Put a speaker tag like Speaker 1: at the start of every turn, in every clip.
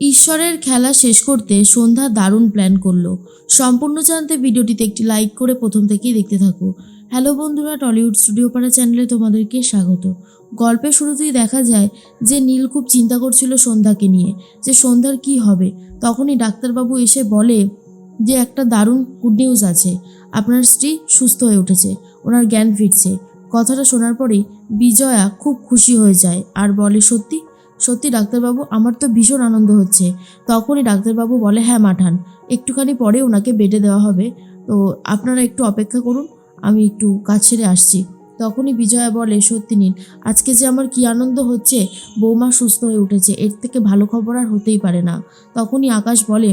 Speaker 1: ঈশ্বরের খেলা শেষ করতে সন্ধ্যা দারুণ প্ল্যান করলো। সম্পূর্ণ জানতে ভিডিওটিতে একটি লাইক করে প্রথম থেকেই দেখতে থাকো। হ্যালো বন্ধুরা, টলিউড স্টুডিও পাড়া চ্যানেলে তোমাদেরকে স্বাগত। গল্পের শুরুতেই দেখা যায় যে নীল খুব চিন্তা করছিল সন্ধ্যাকে নিয়ে, যে সন্ধ্যার কি হবে। তখনই ডাক্তারবাবু এসে বলে যে একটা দারুণ গুড নিউজ আছে, আপনার স্ত্রী সুস্থ হয়ে উঠেছে, ওনার জ্ঞান ফিরছে। কথাটা শোনার পরেই বিজয়া খুব খুশি হয়ে যায় আর বলে, সত্যি সত্যি ডাক্তারবাবু, আমার তো ভীষণ আনন্দ হচ্ছে। তখনই ডাক্তারবাবু বলে, হ্যাঁ মাঠান, একটুখানি পরে ওনাকে বেডে দেওয়া হবে, তো আপনারা একটু অপেক্ষা করুন, আমি একটু কাজ সেরে আসছি। তখনই বিজয়া বলে, সত্যি নীল, আজকে যে আমার কি আনন্দ হচ্ছে, বৌমা সুস্থ হয়ে উঠেছে, এর থেকে ভালো খবর আর হতেই পারে না। তখনই আকাশ বলে,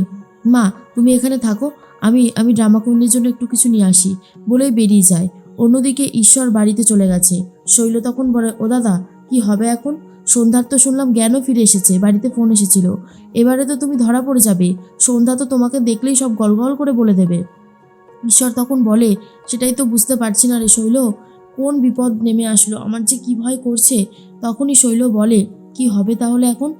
Speaker 1: মা তুমি এখানে থাকো, আমি আমি ড্রামা কুইনের জন্য একটু কিছু নিয়ে আসি, বলেই বেরিয়ে যায়। অন্যদিকে ঈশ্বর বাড়িতে চলে গেছে। শৈল তখন বলে, ও দাদা, কি হবে এখন? সন্ধ্যার তো শুনলাম জ্ঞানও ফিরে এসেছে, বাড়িতে ফোন এসেছিল, এবারে তো তুমি ধরা পড়ে যাবে। সন্ধ্যা তো তোমাকে দেখলেই সব গলগল করে বলে দেবে। ঈশ্বর তখন বলে, সেটাই তো বুঝতে পারছি না রে শৈল, কোন বিপদ নেমে আসলো, আমার যে কি ভয় করছে। তখনই শৈল বলে, কি হবে তাহলে এখন?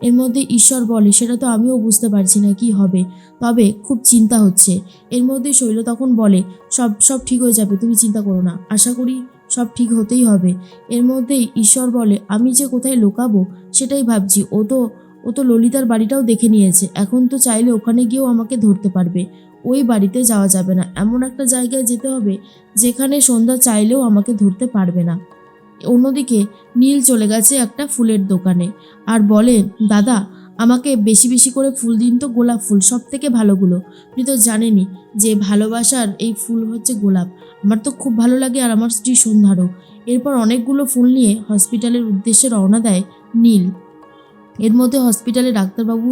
Speaker 1: এর মধ্যে ঈশ্বর বলে, সেটা তো আমিও বুঝতে পারছি না কি হবে, তবে খুব চিন্তা হচ্ছে। এর মধ্যে শৈল তখন বলে, সব সব ঠিক হয়ে যাবে, তুমি চিন্তা করো না, আশা করি সব ঠিক হতেই হবে। এর মধ্যেই ঈশ্বর বলে, আমি যে কোথায় লুকাবো সেটাই ভাবছি। ও তো ললিতার বাড়িটাও দেখে নিয়েছে, এখন তো চাইলে ওখানে গিয়েও আমাকে ধরতে পারবে। ওই বাড়িতে যাওয়া যাবে না, এমন একটা জায়গায় যেতে হবে যেখানে সন্ধ্যা চাইলেও আমাকে ধরতে পারবে না। অন্যদিকে নীল চলে গেছে একটা ফুলের দোকানে আর বলে, দাদা আমাকে বেশি বেশি করে ফুল দিন তো, গোলাপ ফুল, সব থেকে ভালোগুলো। আপনি তো জানেনই যে ভালোবাসার এই ফুল হচ্ছে গোলাপ, আমার তো খুব ভালো লাগে, আর আমার স্ত্রী সন্ধ্যারও। এরপর অনেকগুলো ফুল নিয়ে হসপিটালের উদ্দেশ্যে রওনা দেয় নীল। এর মধ্যে হসপিটালে ডাক্তারবাবু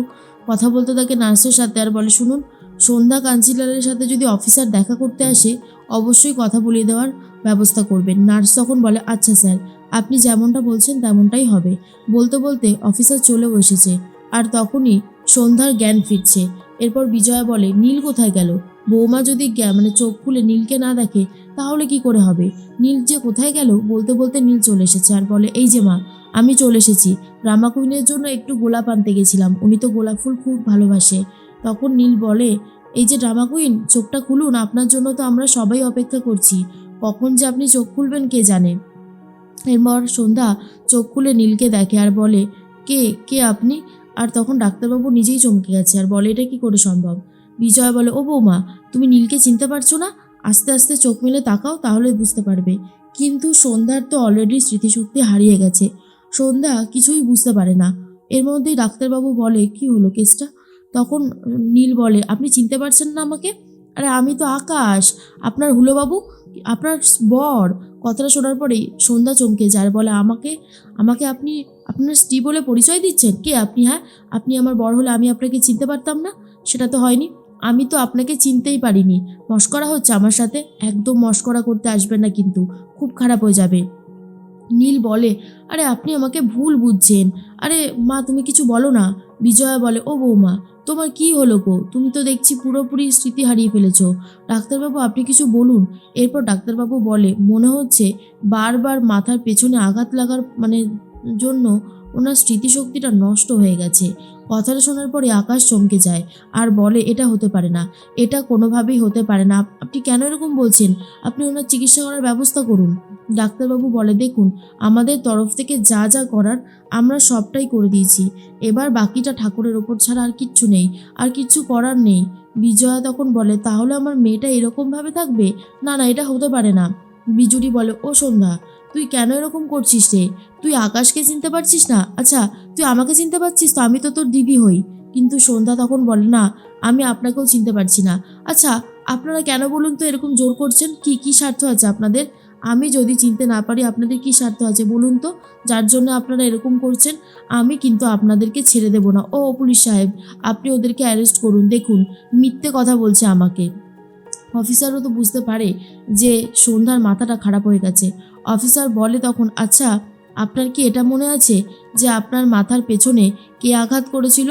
Speaker 1: কথা বলতে থাকে নার্সের সাথে আর বলে, শুনুন, সন্ধ্যা কাঞ্চিলালের সাথে যদি অফিসার দেখা করতে আসে অবশ্যই কথা বলিয়ে দেওয়ার ব্যবস্থা করবেন। নার্স তখন বলে, আচ্ছা স্যার, আপনি যেমনটা বলছেন তেমনটাই হবে। বলতে বলতে অফিসার চলেও এসেছে আর তখনই সন্ধ্যার জ্ঞান ফিরছে। এরপর বিজয়া বলে, নীল কোথায় গেল? বৌমা যদি চোখ খুলে নীলকে না দেখে তাহলে কি করে হবে? নীল যে কোথায় গেল? বলতে বলতে নীল চলে এসেছে আর বলে, এই যে মা, আমি চলে এসেছি, রামা কুইনের জন্য একটু গোলাপ আনতে গেছিলাম, উনি তো গোলাপ ফুল খুব ভালোবাসে। তখন নীল বলে, এই যে ড্রামা কুইন, চোখটা খুলুন, আপনার জন্য তো আমরা সবাই অপেক্ষা করছি, কখন যে আপনি চোখ খুলবেন কে জানে। এরপর সন্ধ্যা চোখ খুলে নীলকে দেখে আর বলে, কে কে আপনি? আর তখন ডাক্তারবাবু নিজেই চমকে গেছে আর বলে, এটা কি করে সম্ভব? বিজয়া বলে, ও বৌমা, তুমি নীলকে চিনতে পারছো না? আস্তে আস্তে চোখ মেলে তাকাও, তাহলে বুঝতে পারবে। কিন্তু সন্ধ্যার তো অলরেডি স্মৃতিশক্তি হারিয়ে গেছে, সন্ধ্যা কিছুই বুঝতে পারে না। এর মধ্যেই ডাক্তারবাবু বলে, কি হলো কেসটা? তখন নীল বলে, আপনি চিনতে পারছেন না আমাকে? আরে আমি তো আকাশ, আপনার হুলোবাবু, আপনার বর। কথাটা শোনার পরেই সন্ধ্যা চমকে যায় আর বলে, আমাকে আমাকে আপনি আপনার স্ত্রী বলে পরিচয় দিচ্ছেন? কে আপনি? হ্যাঁ, আপনি আমার বর হলে আমি আপনাকে চিনতে পারতাম না? সেটা তো হয়নি, আমি তো আপনাকে চিনতেই পারিনি। মশকরা হচ্ছে আমার সাথে? একদম মশকরা করতে আসবেন না কিন্তু, খুব খারাপ হয়ে যাবে। নীল বলে, আরে আপনি আমাকে ভুল বুঝছেন, আরে মা তুমি কিছু বলো না। বিজয়া বলে, ও বৌমা, তোমার কি হলো গো? তুমি তো দেখছি পুরোপুরি স্মৃতি হারিয়ে ফেলেছো। ডাক্তারবাবু আপনি কিছু বলুন। এরপর ডাক্তারবাবু বলে, মনে হচ্ছে বারবার মাথার পেছনে আঘাত লাগার জন্য ওনার স্মৃতিশক্তিটা নষ্ট হয়ে গেছে। কথাটা শোনার পরে আকাশ চমকে যায় আর বলে, এটা হতে পারে না, এটা কোনোভাবেই হতে পারে না, আপনি কেন এরকম বলছেন? আপনি ওনার চিকিৎসা করার ব্যবস্থা করুন। ডাক্তারবাবু বলে, দেখুন, আমাদের তরফ থেকে যা যা করার আমরা সবটাই করে দিয়েছি, এবার বাকিটা ঠাকুরের ওপর ছাড়া আর কিচ্ছু নেই, আর কিচ্ছু করার নেই। বিজয়া তখন বলে, তাহলে আমার মেয়েটা এরকমভাবে থাকবে? না না, এটা হতে পারে না। বিজুরি বলে, ও সন্ধ্যা, তুই কেন এরকম করছিস রে? তুই আকাশকে চিনতে পারছিস না? আচ্ছা, তুই আমাকে চিনতে পারছিস তো, আমি তো তোর দিদি হই। কিন্তু সন্ধ্যা তখন বলে, না, আমি আপনাকেও চিনতে পারছি না। আচ্ছা, আপনারা কেন বলুন তো এরকম জোর করছেন? কি কি স্বার্থ আছে আপনাদের? আমি যদি চিনতে না পারি আপনাদের কি স্বার্থ আছে বলুন তো, যার জন্য আপনারা এরকম করছেন? আমি কিন্তু আপনাদেরকে ছেড়ে দেব না। ও পুলিশ সাহেব, আপনি ওদেরকে অ্যারেস্ট করুন, দেখুন মিথ্যে কথা বলছে আমাকে। অফিসারও তো বুঝতে পারে যে সন্ধ্যার মাথাটা খারাপ হয়ে গেছে। অফিসার বলে তখন, আচ্ছা, আপনার কি এটা মনে আছে যে আপনার মাথার পেছনে কে আঘাত করেছিল?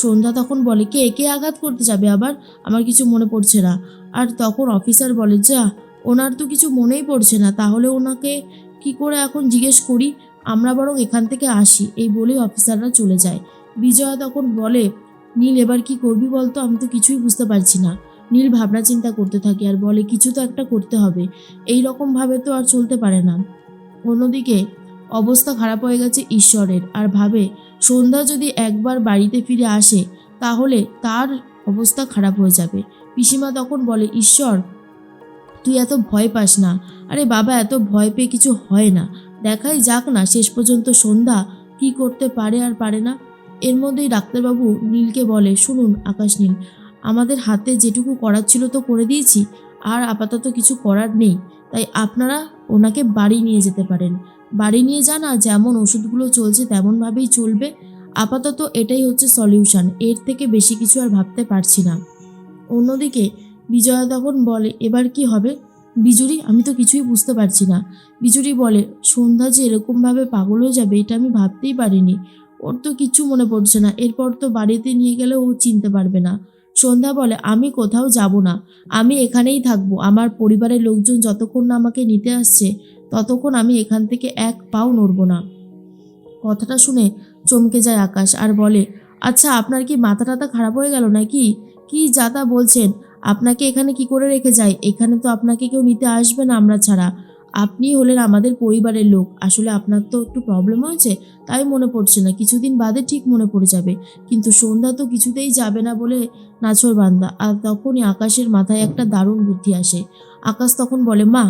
Speaker 1: সন্ধ্যা তখন বলে, কে কে আঘাত করতে যাবে আবার? আমার কিছু মনে পড়ছে না। আর তখন অফিসার বলে, যা, ওনার তো কিছু মনেই পড়ছে না, তাহলে ওনাকে কি করে এখন জিজ্ঞেস করি, আমরা বরং এখান থেকে আসি। এই বলেই অফিসাররা চলে যায়। বিজয়া তখন বলে, নীল এবার কি করবি বলতো, আমি তো কিছুই বুঝতে পারছি না। নীল ভাবনা চিন্তা করতে থাকে আর বলে কিছু তো একটা করতে হবে, এই রকমভাবে তো আর চলতে পারে না। অন্যদিকে অবস্থা খারাপ হয়ে গেছে ঈশ্বরের, আর ভাবে সন্ধ্যা যদি একবার বাড়িতে ফিরে আসে তাহলে তার অবস্থা খারাপ হয়ে যাবে। পিসিমা তখন বলে, ঈশ্বর তুই এত ভয় পাস না। আরে বাবা, এত ভয় পেয়ে কিছু হয় না, দেখাই যাক না শেষ পর্যন্ত সন্ধ্যা কি করতে পারে আর পারে না। এর মধ্যেই ডাক্তারবাবু নীলকে বলে, শুনুন আকাশ নীল, আমাদের হাতে যেটুকু করার ছিল তো করে দিয়েছি, আর আপাতত কিছু করার নেই, তাই আপনারা ওনাকে বাড়ি নিয়ে যেতে পারেন। বাড়ি নিয়ে যান, আর যেমন ওষুধগুলো চলছে তেমনভাবেই চলবে। আপাতত এটাই হচ্ছে সলিউশন, এর থেকে বেশি কিছু আর ভাবতে পারছি না। অন্যদিকে বিজয়া তখন বলে, এবার কি হবে বিজুরি, আমি তো কিছুই বুঝতে পারছি না। বিজুরি বলে, সন্ধ্যা যে এরকমভাবে পাগল হয়ে যাবে এটা আমি ভাবতেই পারিনি। ওর তো কিচ্ছু মনে পড়ছে না, এরপর তো বাড়িতে নিয়ে গেলে ও চিনতে পারবে না। সন্ধ্যা বলে, আমি কোথাও যাব না, আমি এখানেই থাকবো। আমার পরিবারের লোকজন যতক্ষণ না আমাকে নিতে আসছে ততক্ষণ আমি এখান থেকে এক পাও নড়ব না। কথাটা শুনে চমকে যায় আকাশ আর বলে, আচ্ছা আপনার কি মাথা টাথা খারাপ হয়ে গেল নাকি? কি যা তা বলছেন? আপনাকে এখানে কি করে রেখে যায়? এখানে তো আপনাকে কেউ নিতে আসবে না আমরা ছাড়া। আপনি হলেন আমাদের পরিবারের লোক। আসলে আপনার তো একটু প্রবলেম হয়েছে, তাই মনে পড়ছে না, কিছুদিন বাদে ঠিক মনে পড়ে যাবে। কিন্তু সন্ধ্যা তো কিছুতেই যাবে না বলে নাছোড়বান্দা। আর তখনই আকাশের মাথায় একটা দারুণ বুদ্ধি আসে। আকাশ তখন বলে, মা,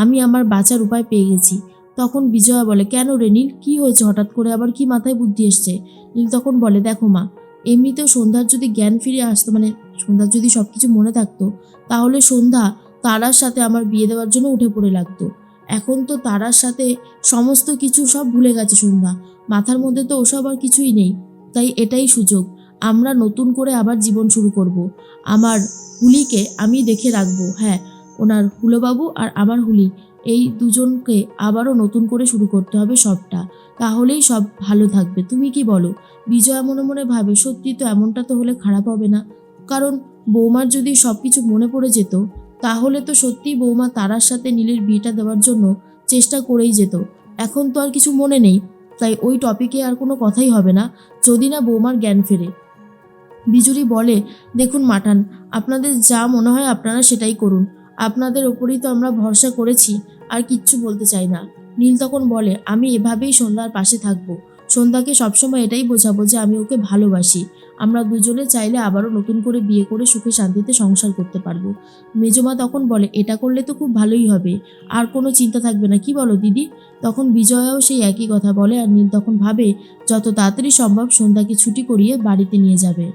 Speaker 1: আমি আমার বাঁচার উপায় পেয়ে গেছি। তখন বিজয়া বলে, কেন রে নীল, কি হয়েছে হঠাৎ করে, আবার কি মাথায় বুদ্ধি এসছে? নীল তখন বলে, দেখো মা, এমনিতেও সন্ধ্যার যদি জ্ঞান ফিরে আসতো, মানে সন্ধ্যার যদি সব কিছু মনে থাকতো, তাহলে সন্ধ্যা তারার সাথে আমার বিয়ে দেওয়ার জন্য উঠে পড়ে লাগতো। এখন তো তারার সাথে সমস্ত কিছু সব ভুলে গেছে সন্ধ্যা, মাথার মধ্যে তো ওসব আর কিছুই নেই। তাই এটাই সুযোগ, আমরা নতুন করে আবার জীবন শুরু করব। আমার হুলিকে আমি দেখে রাখবো, হ্যাঁ, ওনার হুলোবাবু আর আমার হুলি, এই দুজনকে আবারও নতুন করে শুরু করতে হবে সবটা, তাহলেই সব ভালো থাকবে। তুমি কি বলো? বিজয়া মনে মনে ভাবে, সত্যি তো, এমনটা তো হলে খারাপ হবে না, কারণ বৌমার যদি সব কিছু মনে পড়ে যেত তাহলে তো সত্যিই বৌমা তারার সাথে নীলের বিয়েটা দেওয়ার জন্য চেষ্টা করেই যেত। এখন তো আর কিছু মনে নেই, তাই ওই টপিকে আর কোনো কথাই হবে না, যদি না বৌমার জ্ঞান ফেরে। বিজুরি বলে, দেখুন মাঠান, আপনাদের যা মনে হয় আপনারা সেটাই করুন, আপনাদের ওপরেই তো আমরা ভরসা করেছি, আর কিচ্ছু বলতে চাই না। নীল তখন বলে, আমি এভাবেই সন্ধ্যার পাশে থাকবো, সন্ধ্যাকে সবসময় এটাই বোঝাবো যে আমি ওকে ভালোবাসি। আমরা দুজনে চাইলে আবারও নতুন করে বিয়ে করে সুখে শান্তিতে সংসার করতে পারবো। মেজমা তখন বলে, এটা করলে তো খুব ভালোই হবে, আর কোনো চিন্তা থাকবে না, কি বলো দিদি? তখন বিজয়াও সেই একই কথা বলে, আর নীল তখন ভাবে যত তাড়াতাড়ি সম্ভব সন্ধ্যাকে ছুটি করিয়ে বাড়িতে নিয়ে যাবে।